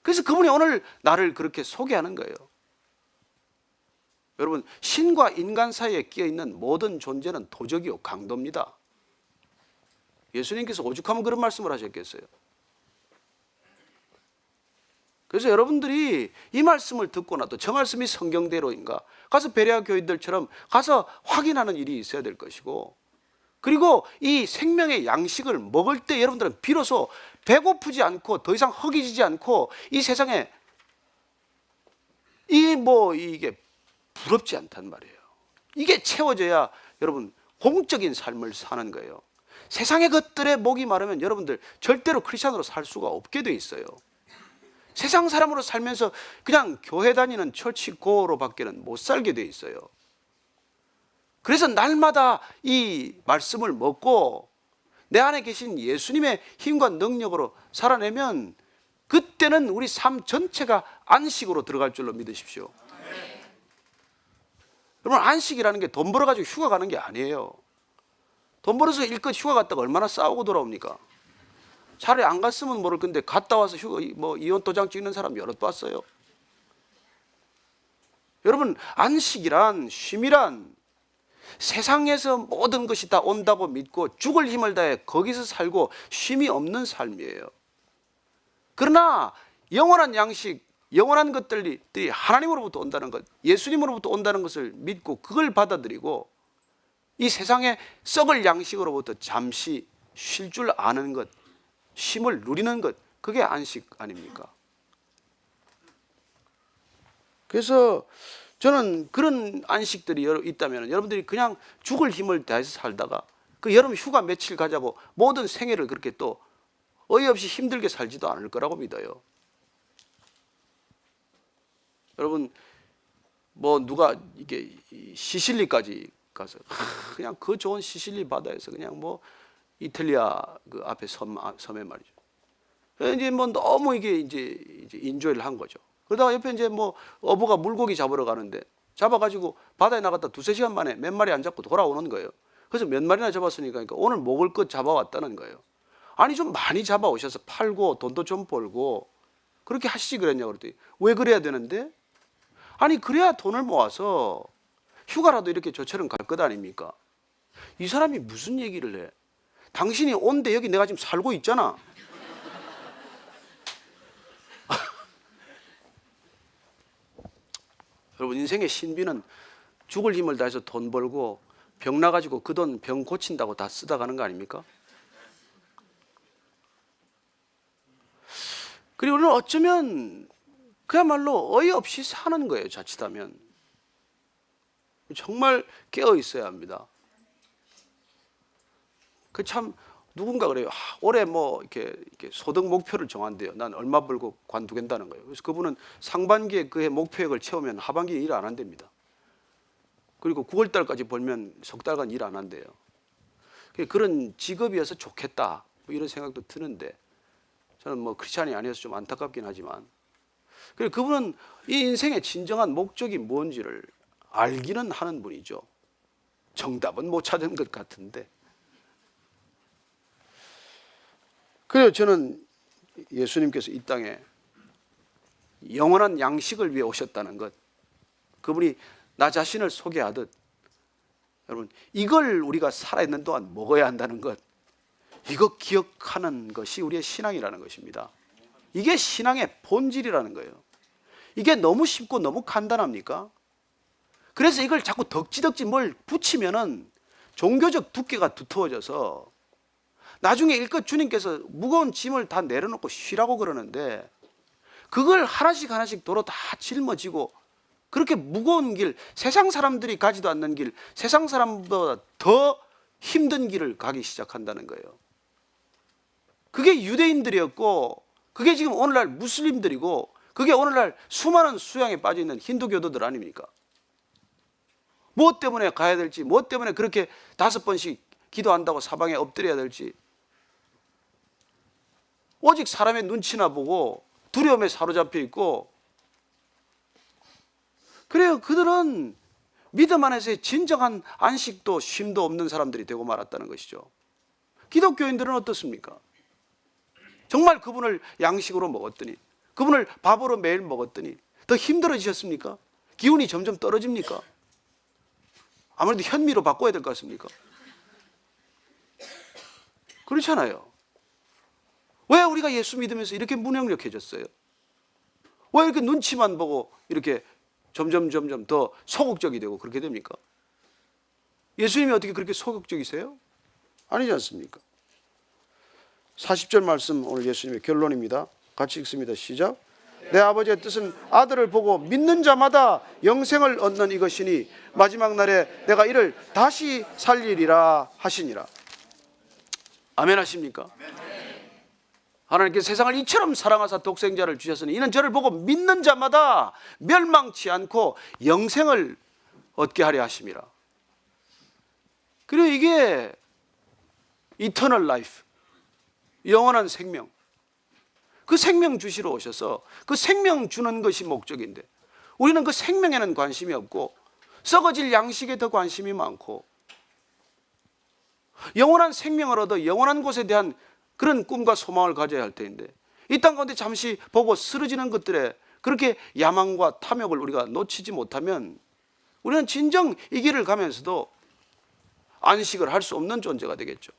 그래서 그분이 오늘 나를 그렇게 소개하는 거예요. 여러분, 신과 인간 사이에 끼어있는 모든 존재는 도적이요 강도입니다. 예수님께서 오죽하면 그런 말씀을 하셨겠어요? 그래서 여러분들이 이 말씀을 듣고 나도 저 말씀이 성경대로인가 가서 베레아 교인들처럼 가서 확인하는 일이 있어야 될 것이고, 그리고 이 생명의 양식을 먹을 때 여러분들은 비로소 배고프지 않고 더 이상 허기지지 않고 이 세상에 이게 부럽지 않단 말이에요. 이게 채워져야 여러분 공적인 삶을 사는 거예요. 세상의 것들에 목이 마르면 여러분들 절대로 크리스찬으로 살 수가 없게 돼 있어요. 세상 사람으로 살면서 그냥 교회 다니는 처치고로 밖에는 못 살게 돼 있어요. 그래서 날마다 이 말씀을 먹고 내 안에 계신 예수님의 힘과 능력으로 살아내면 그때는 우리 삶 전체가 안식으로 들어갈 줄로 믿으십시오. 여러분, 안식이라는 게 돈 벌어가지고 휴가 가는 게 아니에요. 돈 벌어서 일껏 휴가 갔다가 얼마나 싸우고 돌아옵니까? 차라리 안 갔으면 모를 건데 갔다 와서 휴가 이혼 도장 찍는 사람 여럿 봤어요. 여러분, 안식이란, 쉼이란 세상에서 모든 것이 다 온다고 믿고 죽을 힘을 다해 거기서 살고 쉼이 없는 삶이에요. 그러나 영원한 양식, 영원한 것들이 하나님으로부터 온다는 것, 예수님으로부터 온다는 것을 믿고 그걸 받아들이고 이 세상의 썩을 양식으로부터 잠시 쉴 줄 아는 것, 쉼을 누리는 것, 그게 안식 아닙니까? 그래서 저는 그런 안식들이 있다면 여러분들이 그냥 죽을 힘을 다해서 살다가 그 여름 휴가 며칠 가자고 모든 생애를 그렇게 또 어이없이 힘들게 살지도 않을 거라고 믿어요. 여러분, 뭐 누가 이게 시실리까지 가서 그냥 그 좋은 시실리 바다에서 그냥 뭐 이탈리아 그 앞에 섬에 말이죠. 이제 뭐 너무 이게 이제 인조이를 한 거죠. 그러다가 옆에 이제 뭐 어부가 물고기 잡으러 가는데 잡아가지고 바다에 나갔다 두세 시간 만에 몇 마리 안 잡고 돌아오는 거예요. 그래서 몇 마리나 잡았으니까 그러니까 오늘 먹을 것 잡아왔다는 거예요. 아니 좀 많이 잡아오셔서 팔고 돈도 좀 벌고 그렇게 하시지 그랬냐고 그랬더니 왜 그래야 되는데? 아니 그래야 돈을 모아서 휴가라도 이렇게 저처럼 갈 것 아닙니까? 이 사람이 무슨 얘기를 해? 당신이 온데 여기 내가 지금 살고 있잖아. 여러분 인생의 신비는 죽을 힘을 다해서 돈 벌고 병 나가지고 그 돈 병 고친다고 다 쓰다 가는 거 아닙니까? 그리고 우리는 어쩌면 그야말로 어이없이 사는 거예요. 자칫하면 정말 깨어 있어야 합니다. 그 참 누군가 그래요. 올해 뭐 이렇게 소득 목표를 정한대요. 난 얼마 벌고 관두겠다는 거예요. 그래서 그분은 상반기에 그해 목표액을 채우면 하반기에 일 안 한답니다. 그리고 9월 달까지 벌면 석 달간 일 안 한대요. 그런 직업이어서 좋겠다 뭐 이런 생각도 드는데 저는 뭐 크리스찬이 아니어서 좀 안타깝긴 하지만 그리고 그분은 이 인생의 진정한 목적이 뭔지를 알기는 하는 분이죠. 정답은 못 찾은 것 같은데 그래서 저는 예수님께서 이 땅에 영원한 양식을 위해 오셨다는 것, 그분이 나 자신을 소개하듯 여러분 이걸 우리가 살아있는 동안 먹어야 한다는 것, 이거 기억하는 것이 우리의 신앙이라는 것입니다. 이게 신앙의 본질이라는 거예요. 이게 너무 쉽고 너무 간단합니까? 그래서 이걸 자꾸 덕지덕지 뭘 붙이면은 종교적 두께가 두터워져서 나중에 일껏 주님께서 무거운 짐을 다 내려놓고 쉬라고 그러는데 그걸 하나씩 하나씩 도로 다 짊어지고 그렇게 무거운 길, 세상 사람들이 가지도 않는 길, 세상 사람보다 더 힘든 길을 가기 시작한다는 거예요. 그게 유대인들이었고 그게 지금 오늘날 무슬림들이고 그게 오늘날 수많은 수양에 빠져있는 힌두교도들 아닙니까? 무엇 때문에 가야 될지, 무엇 때문에 그렇게 5번씩 기도한다고 사방에 엎드려야 될지 오직 사람의 눈치나 보고 두려움에 사로잡혀 있고 그래요. 그들은 믿음 안에서의 진정한 안식도 쉼도 없는 사람들이 되고 말았다는 것이죠. 기독교인들은 어떻습니까? 정말 그분을 양식으로 먹었더니 그분을 밥으로 매일 먹었더니 더 힘들어지셨습니까? 기운이 점점 떨어집니까? 아무래도 현미로 바꿔야 될 것 같습니까? 그렇잖아요. 왜 우리가 예수 믿으면서 이렇게 무능력해졌어요? 왜 이렇게 눈치만 보고 이렇게 점점 더 소극적이 되고 그렇게 됩니까? 예수님이 어떻게 그렇게 소극적이세요? 아니지 않습니까? 40절 말씀 오늘 예수님의 결론입니다. 같이 읽습니다. 시작. 내 아버지의 뜻은 아들을 보고 믿는 자마다 영생을 얻는 이것이니 마지막 날에 내가 이를 다시 살리리라 하시니라. 아멘 하십니까? 하나님께서 세상을 이처럼 사랑하사 독생자를 주셨으니 이는 저를 보고 믿는 자마다 멸망치 않고 영생을 얻게 하려 하심이라. 그리고 이게 eternal life, 영원한 생명, 그 생명 주시러 오셔서 그 생명 주는 것이 목적인데 우리는 그 생명에는 관심이 없고 썩어질 양식에 더 관심이 많고 영원한 생명을 얻어 영원한 곳에 대한 그런 꿈과 소망을 가져야 할 때인데 이 땅 가운데 잠시 보고 쓰러지는 것들에 그렇게 야망과 탐욕을 우리가 놓치지 못하면 우리는 진정 이 길을 가면서도 안식을 할 수 없는 존재가 되겠죠.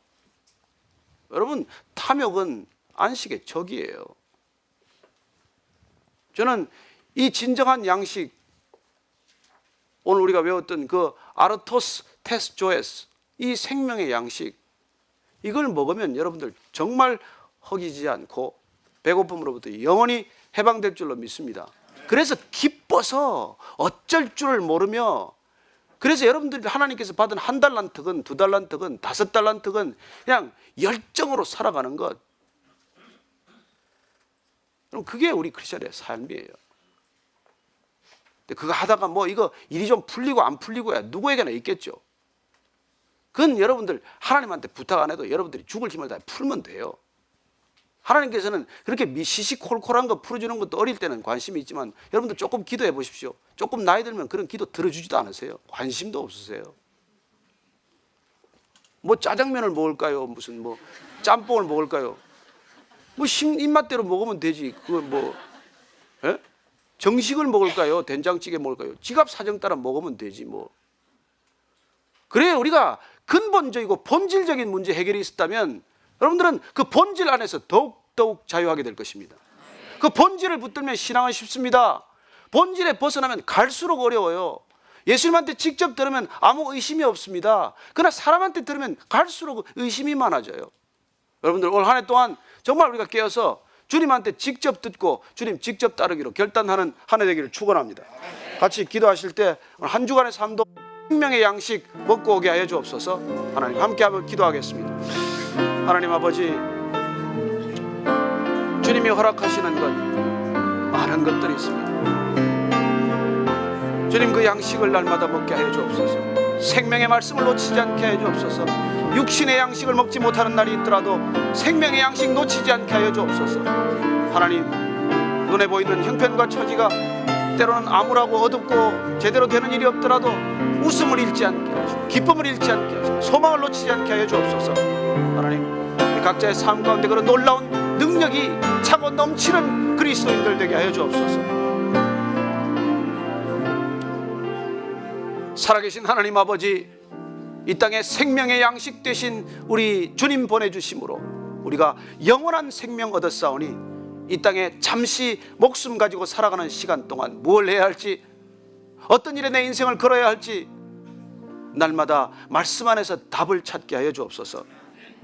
여러분, 탐욕은 안식의 적이에요. 저는 이 진정한 양식, 오늘 우리가 외웠던 그 아르토스 테스 조에스, 이 생명의 양식, 이걸 먹으면 여러분들 정말 허기지 않고 배고픔으로부터 영원히 해방될 줄로 믿습니다. 그래서 기뻐서 어쩔 줄을 모르며, 그래서 여러분들이 하나님께서 받은 1달란트건 2달란트건 5달란트건 그냥 열정으로 살아가는 것, 그럼 그게 우리 크리스천의 삶이에요. 근데 그거 하다가 뭐 이거 일이 좀 풀리고 안 풀리고야 누구에게나 있겠죠. 그건 여러분들 하나님한테 부탁 안 해도 여러분들이 죽을 힘을 다해 풀면 돼요. 하나님께서는 그렇게 시시콜콜한 거 풀어주는 것도 어릴 때는 관심이 있지만 여러분들 조금 기도해 보십시오. 조금 나이 들면 그런 기도 들어주지도 않으세요. 관심도 없으세요. 뭐 짜장면을 먹을까요? 무슨 뭐 짬뽕을 먹을까요? 뭐 입맛대로 먹으면 되지. 그거 뭐 예? 정식을 먹을까요? 된장찌개 먹을까요? 지갑 사정 따라 먹으면 되지 뭐. 그래야 우리가 근본적이고 본질적인 문제 해결이 있었다면 여러분들은 그 본질 안에서 더욱 자유하게 될 것입니다. 그 본질을 붙들면 신앙은 쉽습니다. 본질에 벗어나면 갈수록 어려워요. 예수님한테 직접 들으면 아무 의심이 없습니다. 그러나 사람한테 들으면 갈수록 의심이 많아져요. 여러분들 올 한 해 동안 정말 우리가 깨어서 주님한테 직접 듣고 주님 직접 따르기로 결단하는 한 해 되기를 축원합니다. 같이 기도하실 때 한 주간의 삶도 생명의 양식 먹고 오게 하여 주옵소서. 하나님 함께 한번 기도하겠습니다. 하나님 아버지, 주님이 허락하시는 것 많은 것들이 있습니다. 주님 그 양식을 날마다 먹게 하여 주옵소서. 생명의 말씀을 놓치지 않게 하여 주옵소서. 육신의 양식을 먹지 못하는 날이 있더라도 생명의 양식 놓치지 않게 하여 주옵소서. 하나님, 눈에 보이는 형편과 처지가 때로는 암울하고 어둡고 제대로 되는 일이 없더라도 웃음을 잃지 않게 하시고 기쁨을 잃지 않게 하시고 소망을 놓치지 않게 하여 주옵소서. 하나님, 우리 각자의 삶 가운데 그런 놀라운 능력이 차고 넘치는 그리스도인들 되게 하여 주옵소서. 살아계신 하나님 아버지, 이 땅에 생명의 양식 되신 우리 주님 보내주심으로 우리가 영원한 생명 얻었사오니 이 땅에 잠시 목숨 가지고 살아가는 시간 동안 무엇을 해야 할지, 어떤 일에 내 인생을 걸어야 할지 날마다 말씀 안에서 답을 찾게 하여 주옵소서.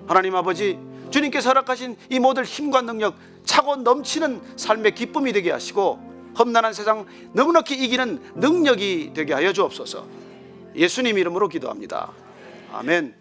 하나님 아버지, 주님께서 허락하신 이 모든 힘과 능력 차고 넘치는 삶의 기쁨이 되게 하시고 험난한 세상 넉넉히 이기는 능력이 되게 하여 주옵소서. 예수님 이름으로 기도합니다. 아멘.